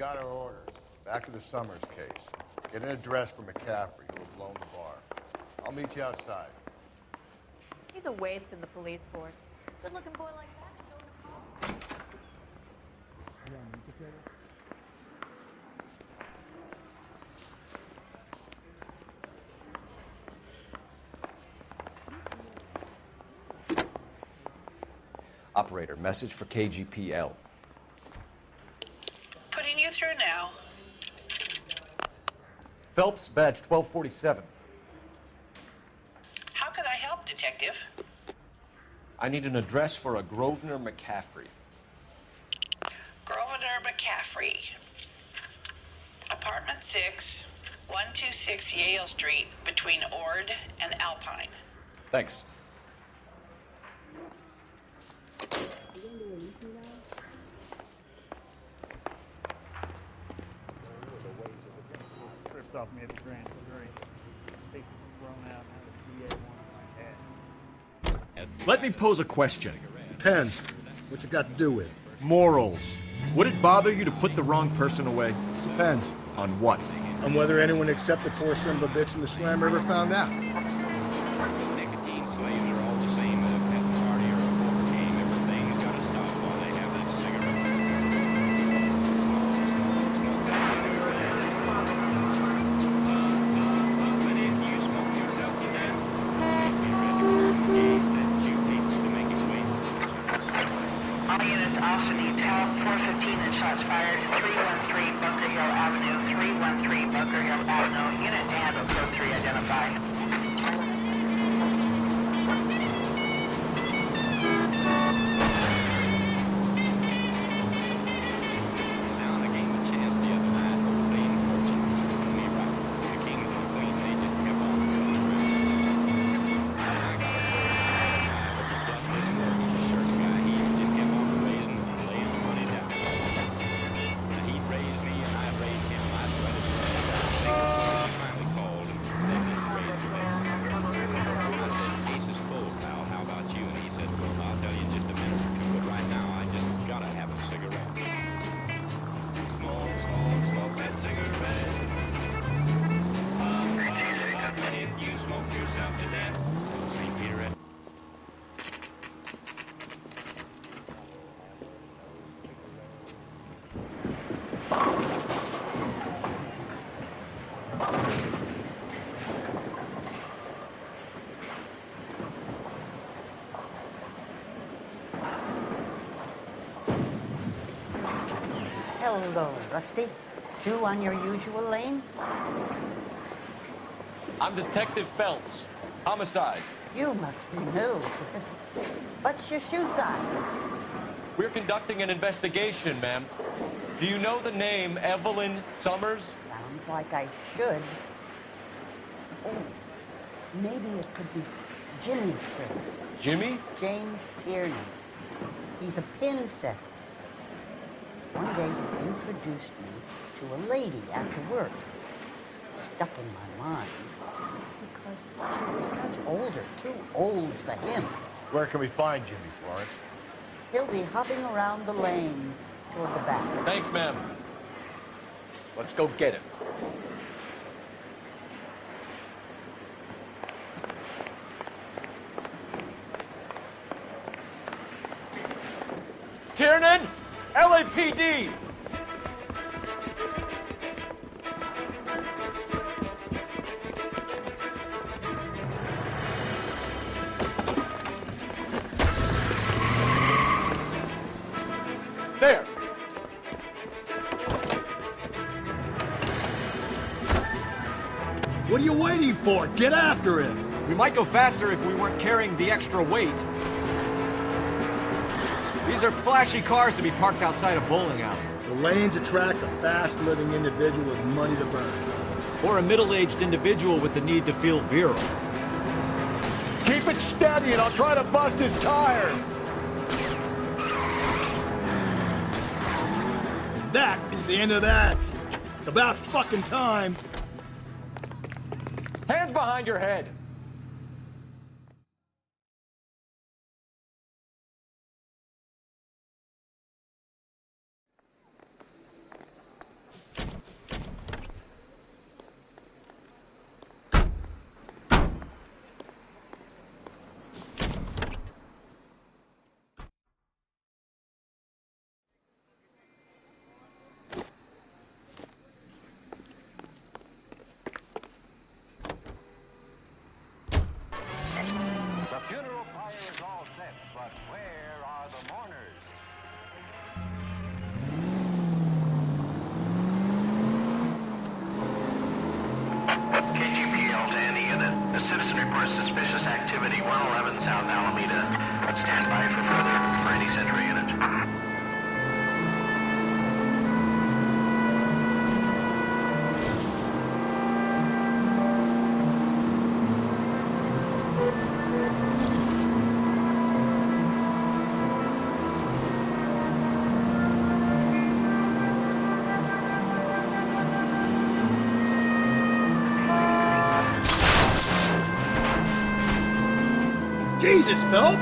got our orders. Back to the Summers case. Get an address for McCaffrey, who have blown the bar. I'll meet you outside. He's a waste in the police force. Good-looking boy like that should go into politics. Operator, message for KGPL. Putting you through now. Phelps, badge 1247. How could I help, Detective? I need an address for a Grosvenor McCaffrey. Grosvenor McCaffrey. Apartment 6, 126 Yale Street, between Ord and Alpine. Thanks. Tripped off me at the grand jury. Papers were thrown out and the DA wanted my head. Let me pose a question. Depends. What you got to do with it? Morals. Would it bother you to put the wrong person away? Depends. On what? On whether anyone except the poor son of a bitch in the Slam ever found out. Nicotine slaves are all the same as a pet party or a poker game. Everything's got to stop while they have that cigarette. Smoke that cigarette. And if you smoke yourself to death, be ready for a game that you hate to make it win. All units also need help. 415 and shots fired. 313 Bunker Hill Avenue. 313 Bunker Hill Avenue. Unit to handle code 3 identified. Now I gained the chance the other night of playing fortune. Me right. The kings and the queens, they just kept on doing the rest. I got a guy, but the dust didn't work. He's a certain guy. He just kept on raising and laying the money down. And he raised me and I raised him. I threaded the rest down. He finally called and begged me to raise the rest. I said, case is full, pal. How about you? And he said, well, I'll tell you in just a minute or two, but right now I just gotta have a cigarette. Smoke, smoke, smoke that cigarette. And if you smoke yourself to death, St. Peter at Hello, Rusty. Two on your usual lane? I'm Detective Phelps. Homicide. You must be new. What's your shoe size? We're conducting an investigation, ma'am. Do you know the name Evelyn Summers? Sounds like I should. Oh, maybe it could be Jimmy's friend, Jimmy? James Tierney. He's a pin setter. One day he introduced me to a lady after work. It stuck in my mind because she was much older, too old for him. Where can we find Jimmy, Florence? He'll be hopping around the lanes toward the back. Thanks, ma'am. Let's go get him. Tiernan! LAPD! There! What are you waiting for? Get after him! We might go faster if we weren't carrying the extra weight. These are flashy cars to be parked outside a bowling alley. The lanes attract a fast-living individual with money to burn. Or a middle-aged individual with the need to feel virile. Keep it steady and I'll try to bust his tires! That is the end of that. It's about fucking time. Hands behind your head! reports suspicious activity, 111 South Alameda. Stand by for any Central unit. Jesus, Phelps!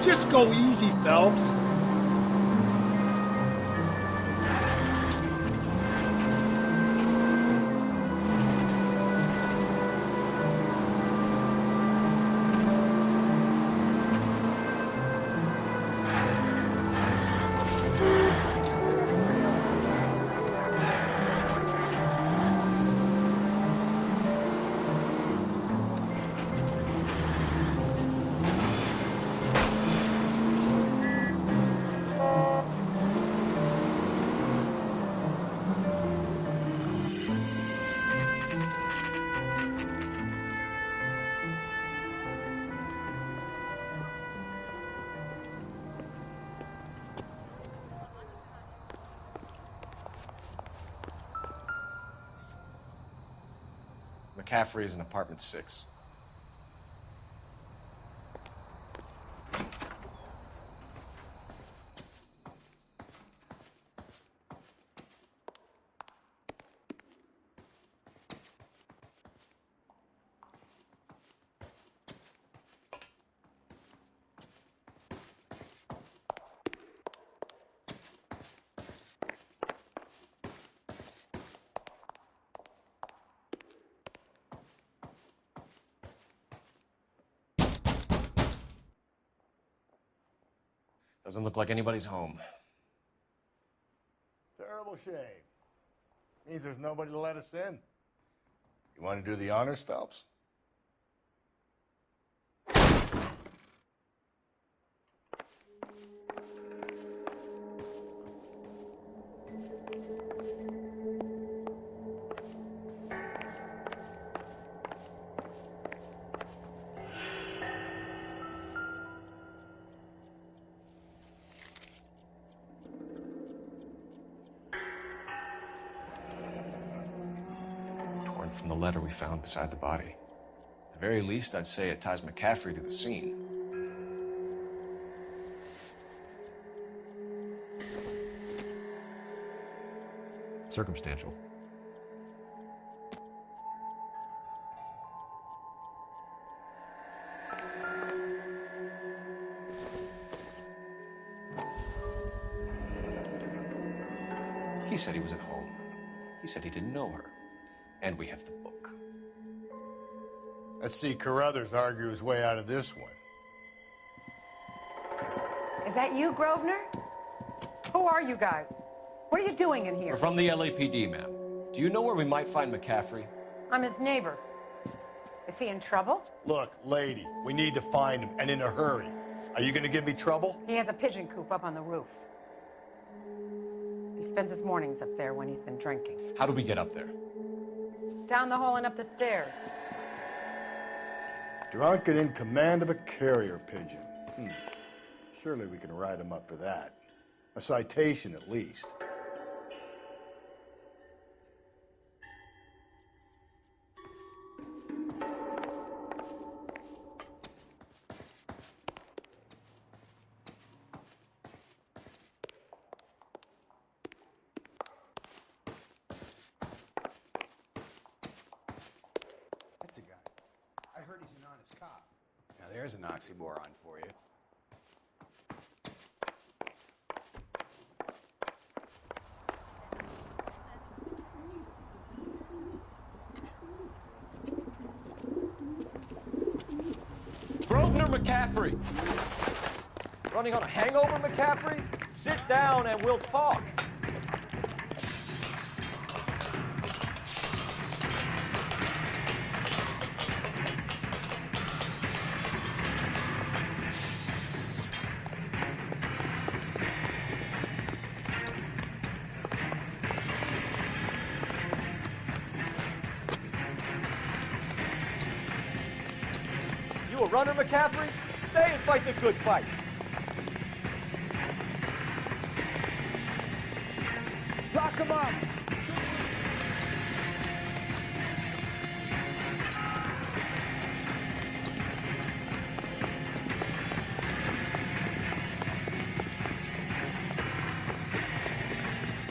Just go easy, Phelps. McCaffrey is in apartment 6. Doesn't look like anybody's home. Terrible shame. Means there's nobody to let us in. You want to do the honors, Phelps? From the letter we found beside the body. At the very least, I'd say it ties McCaffrey to the scene. Circumstantial. He said he was at home. He said he didn't know her. And we have the book. Let's see Carruthers argue his way out of this one. Is that you, Grosvenor? Who are you guys? What are you doing in here? We're from the LAPD, ma'am. Do you know where we might find McCaffrey? I'm his neighbor. Is he in trouble? Look, lady, we need to find him, and in a hurry. Are you gonna give me trouble? He has a pigeon coop up on the roof. He spends his mornings up there when he's been drinking. How do we get up there? Down the hall and up the stairs. Drunk and in command of a carrier pigeon. Surely we can write him up for that. A citation, at least. That's a guy. I heard he's an honest cop. Now there's an oxymoron for you. Grosvenor McCaffrey! Running on a hangover, McCaffrey? Sit down and we'll talk. You a runner, McCaffrey? Stay and fight the good fight. Lock him up!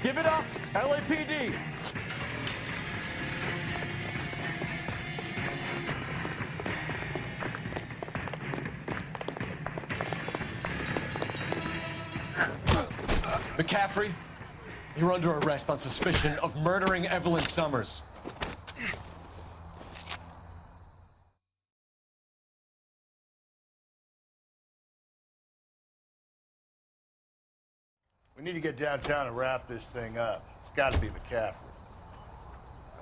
Give it up, LAPD! McCaffrey, you're under arrest on suspicion of murdering Evelyn Summers. We need to get downtown and wrap this thing up. It's got to be McCaffrey.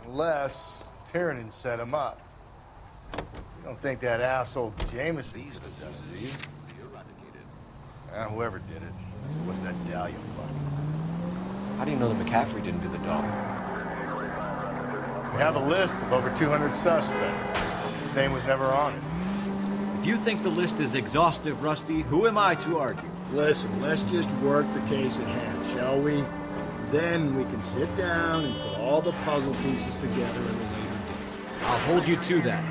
Unless Tiernan set him up. You don't think that asshole Jameson could have done it, do you? Whoever did it. So what's that Dahlia fuck? How do you know that McCaffrey didn't do the dog? We have a list of over 200 suspects. His name was never on it. If you think the list is exhaustive, Rusty, who am I to argue? Listen, let's just work the case at hand, shall we? Then we can sit down and put all the puzzle pieces together in the later date. I'll hold you to that.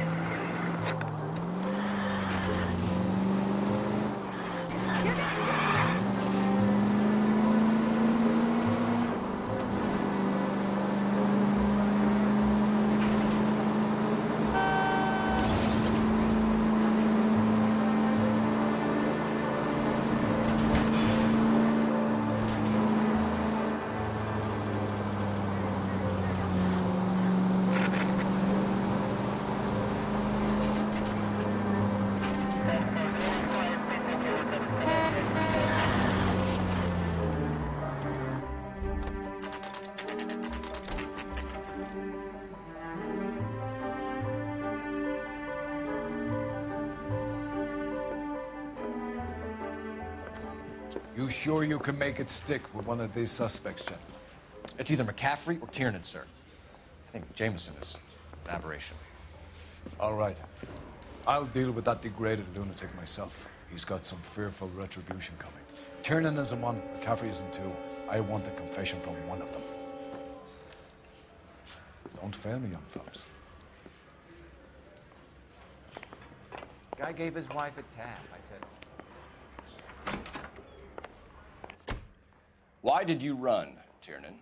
You sure you can make it stick with one of these suspects, Jen? It's either McCaffrey or Tiernan, sir. I think Jameson is an aberration. All right. I'll deal with that degraded lunatic myself. He's got some fearful retribution coming. Tiernan isn't one, McCaffrey isn't two. I want a confession from one of them. Don't fail me, young fellas. Guy gave his wife a tap. I said, Why did you run, Tiernan?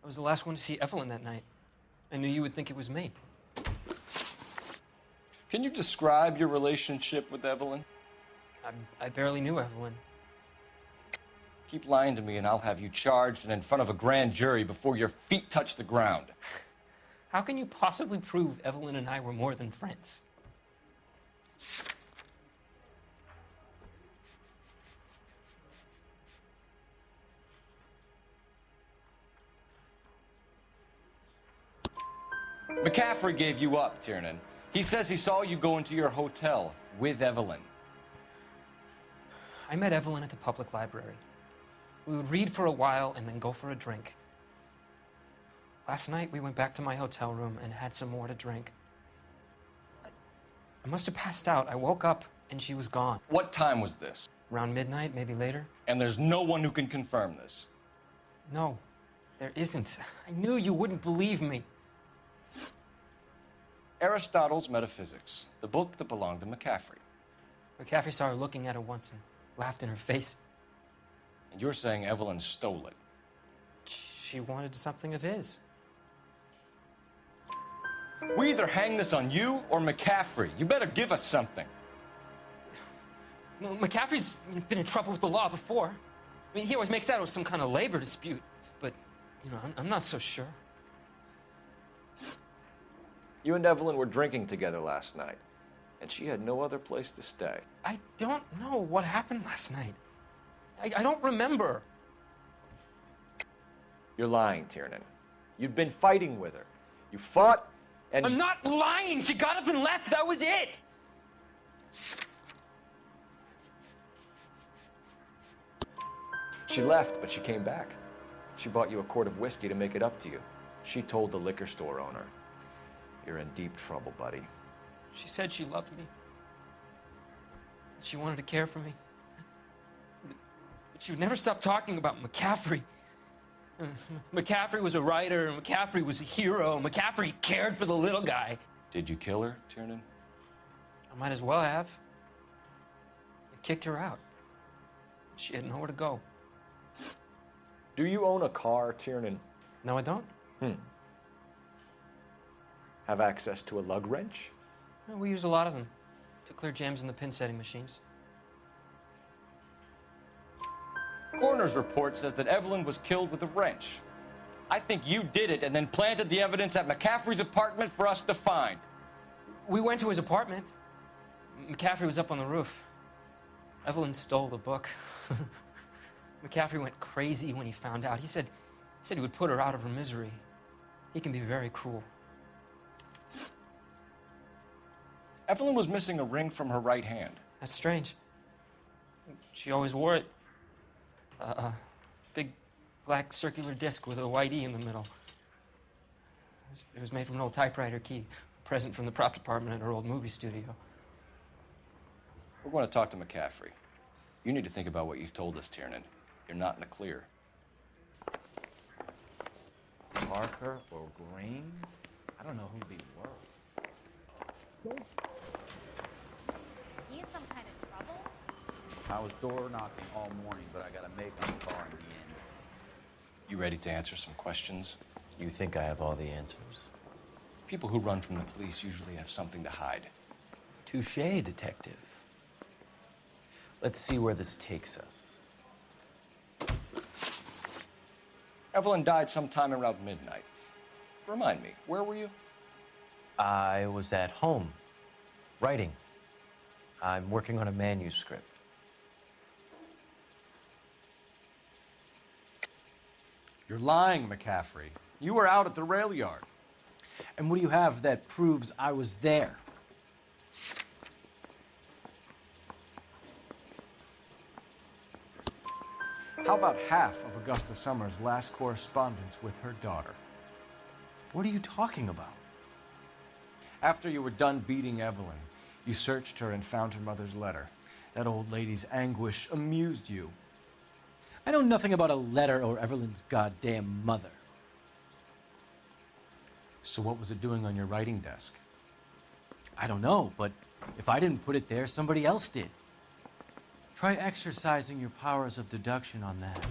I was the last one to see Evelyn that night. I knew you would think it was me. Can you describe your relationship with Evelyn? I barely knew Evelyn. Keep lying to me and I'll have you charged and in front of a grand jury before your feet touch the ground. How can you possibly prove Evelyn and I were more than friends? McCaffrey gave you up, Tiernan. He says he saw you go into your hotel with Evelyn. I met Evelyn at the public library. We would read for a while and then go for a drink. Last night, we went back to my hotel room and had some more to drink. I must have passed out. I woke up and she was gone. What time was this? Around midnight, maybe later. And there's no one who can confirm this? No, there isn't. I knew you wouldn't believe me. Aristotle's Metaphysics, the book that belonged to McCaffrey. McCaffrey saw her looking at it once and laughed in her face. And you're saying Evelyn stole it? She wanted something of his. We either hang this on you or McCaffrey. You better give us something. Well, McCaffrey's been in trouble with the law before. I mean, he always makes out it was some kind of labor dispute. But, you know, I'm not so sure. You and Evelyn were drinking together last night. and she had no other place to stay. I don't know what happened last night. I don't remember. You're lying, Tiernan. You'd been fighting with her. You fought, and... I'm not lying! She got up and left, that was it! She left, but she came back. She bought you a quart of whiskey to make it up to you. She told the liquor store owner. You're in deep trouble, buddy. She said she loved me. She wanted to care for me. But she would never stop talking about McCaffrey. McCaffrey was a writer, McCaffrey was a hero, McCaffrey cared for the little guy. Did you kill her, Tiernan? I might as well have. I kicked her out. She had nowhere to go. Do you own a car, Tiernan? No, I don't. Have access to a lug wrench? Well, we use a lot of them to clear jams in the pin setting machines. Coroner's report says that Evelyn was killed with a wrench. I think you did it and then planted the evidence at McCaffrey's apartment for us to find. We went to his apartment. McCaffrey was up on the roof. Evelyn stole the book. McCaffrey went crazy when he found out. He said he would put her out of her misery. He can be very cruel. Evelyn was missing a ring from her right hand. That's strange. She always wore it. A big black circular disc with a white E in the middle. It was made from an old typewriter key, a present from the prop department at her old movie studio. We're going to talk to McCaffrey. You need to think about what you've told us, Tiernan. You're not in the clear. Parker or Green? I don't know who'd be worse. He in some kind of trouble? I was door knocking all morning, but I got a make on the car in the end. You ready to answer some questions? You think I have all the answers? People who run from the police usually have something to hide. Touché, detective. Let's see where this takes us. Evelyn died sometime around midnight. Remind me, where were you? I was at home, writing. I'm working on a manuscript. You're lying, McCaffrey. You were out at the rail yard. And what do you have that proves I was there? How about half of Augusta Summers' last correspondence with her daughter? What are you talking about? After you were done beating Evelyn, you searched her and found her mother's letter. That old lady's anguish amused you. I know nothing about a letter or Evelyn's goddamn mother. So what was it doing on your writing desk? I don't know, but if I didn't put it there, somebody else did. Try exercising your powers of deduction on that.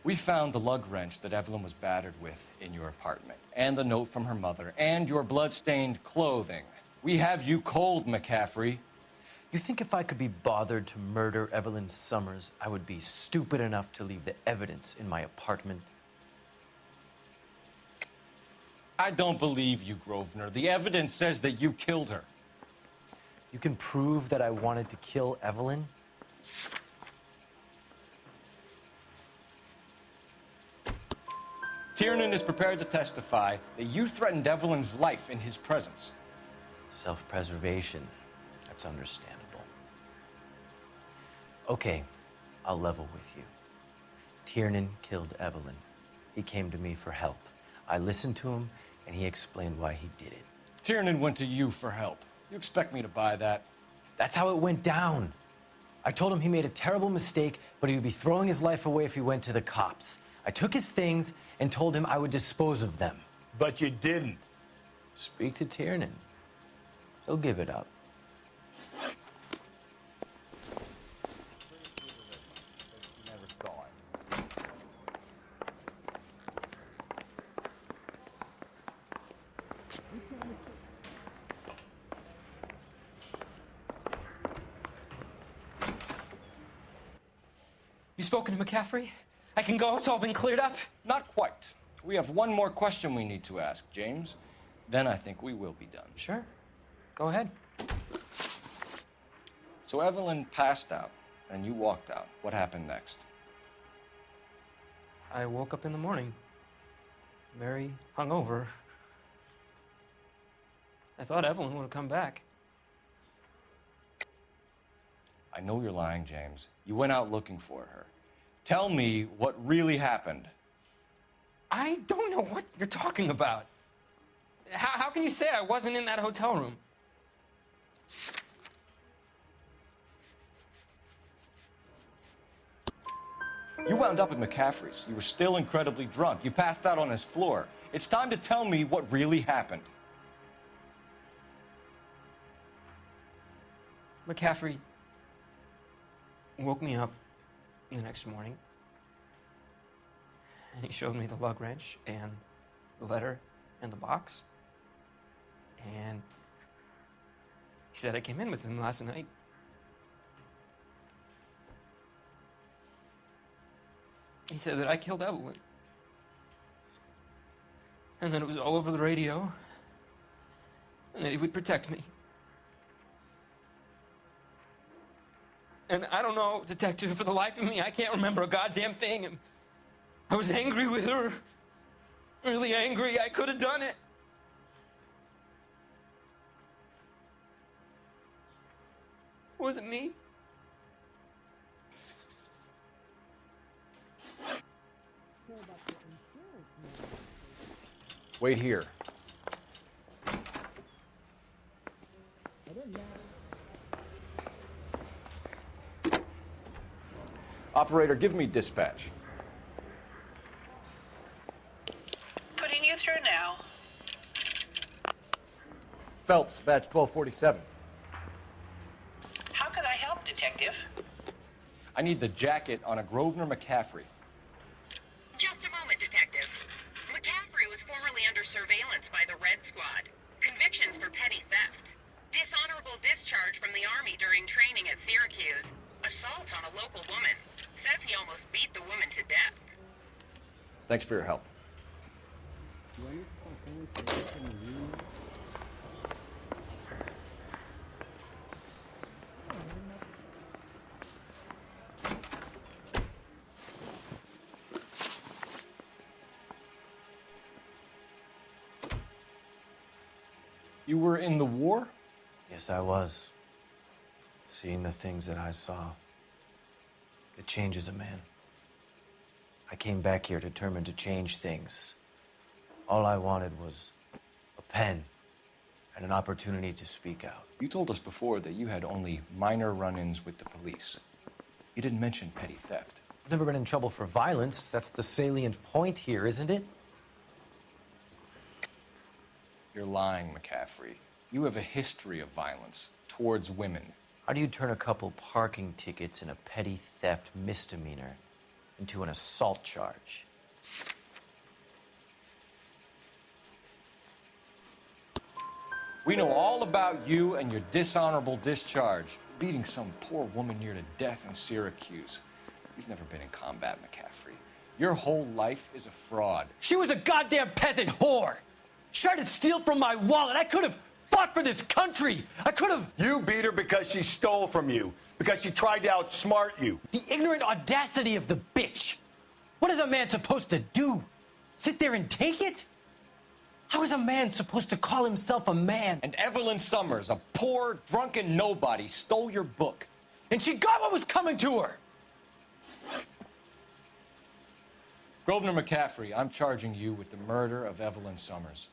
We found the lug wrench that Evelyn was battered with in your apartment, and the note from her mother, and your blood-stained clothing. We have you cold, McCaffrey. You think if I could be bothered to murder Evelyn Summers, I would be stupid enough to leave the evidence in my apartment? I don't believe you, Grosvenor. The evidence says that you killed her. You can prove that I wanted to kill Evelyn? Tiernan is prepared to testify that you threatened Evelyn's life in his presence. Self-preservation. That's understandable. Okay, I'll level with you. Tiernan killed Evelyn. He came to me for help. I listened to him, and he explained why he did it. Tiernan went to you for help. You expect me to buy that? That's how it went down. I told him he made a terrible mistake, but he would be throwing his life away if he went to the cops. I took his things and told him I would dispose of them. But you didn't. Speak to Tiernan. He'll give it up. You spoken to McCaffrey? I can go, it's all been cleared up? Not quite. We have one more question we need to ask, James. then I think we will be done. Sure. Go ahead. So Evelyn passed out, and you walked out. What happened next? I woke up in the morning, very hungover. I thought Evelyn would have come back. I know you're lying, James. You went out looking for her. Tell me what really happened. I don't know what you're talking about. How can you say I wasn't in that hotel room? You wound up at McCaffrey's. You were still incredibly drunk. You passed out on his floor. It's time to tell me what really happened. McCaffrey woke me up the next morning, and he showed me the lug wrench and the letter and the box. And he said I came in with him last night. He said that I killed Evelyn. And that it was all over the radio. And that he would protect me. And I don't know, Detective, for the life of me, I can't remember a goddamn thing. And I was angry with her. Really angry. I could have done it. Was it me? Wait here. Operator, give me dispatch. Putting you through now. Phelps, badge 1247. How could I help, Detective? I need the jacket on a Grosvenor McCaffrey. Just a moment, Detective. McCaffrey was formerly under surveillance by the Red Squad. Convictions for petty theft. Dishonorable discharge from the Army during training at Syracuse. Assault on a local woman. Says he almost beat the woman to death. Thanks for your help. You were in the war? Yes, I was. Seeing the things that I saw, it changes a man. I came back here determined to change things. All I wanted was a pen and an opportunity to speak out. You told us before that you had only minor run-ins with the police. You didn't mention petty theft. I've never been in trouble for violence. That's the salient point here, isn't it? You're lying, McCaffrey. You have a history of violence towards women. How do you turn a couple parking tickets and a petty theft misdemeanor into an assault charge? We know all about you and your dishonorable discharge, beating some poor woman near to death in Syracuse. You've never been in combat, McCaffrey. Your whole life is a fraud. She was a goddamn peasant whore! She tried to steal from my wallet. I could have fought for this country. I could have... You beat her because she stole from you, because she tried to outsmart you. The ignorant audacity of the bitch. What is a man supposed to do? Sit there and take it? How is a man supposed to call himself a man? And Evelyn Summers, a poor, drunken nobody, stole your book. And she got what was coming to her. Grosvenor McCaffrey, I'm charging you with the murder of Evelyn Summers.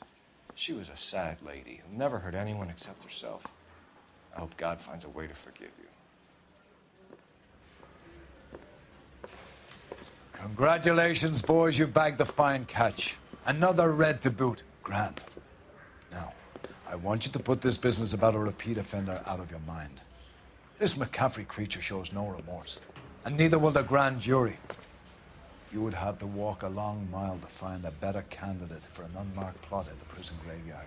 She was a sad lady who never hurt anyone except herself. I hope God finds a way to forgive you. Congratulations, boys. You bagged the fine catch. Another red to boot. Grand. Now, I want you to put this business about a repeat offender out of your mind. This McCaffrey creature shows no remorse, and neither will the grand jury. You would have to walk a long mile to find a better candidate for an unmarked plot in the prison graveyard.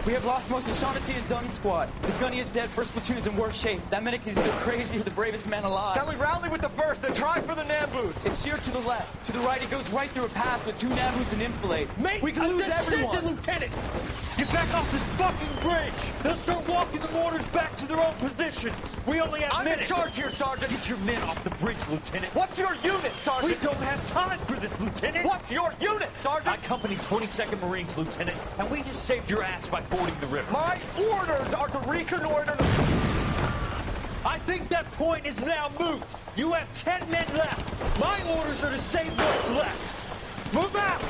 We have lost most of Shaughnessy and Dunn's squad. The gunny is dead. First platoon is in worse shape. That medic is either crazy or the bravest man alive. Then we rally with the first and try for the Nambus. It's sheer to the left. To the right, it goes right through a pass with 2 Nambus and enfilade. Mate, we can lose everyone. Lieutenant, get back off this fucking bridge. They'll start walking the mortars back to their own positions. We only have minutes. I'm in charge here, Sergeant. Get your men off the bridge, Lieutenant. What's your unit, Sergeant? We don't have time for this, Lieutenant. What's your unit, Sergeant? I company 22nd Marines, Lieutenant, and we just saved your ass by fording the river. My orders are to reconnoiter the... I think that point is now moot. You have 10 men left. My orders are to save what's left. Move out!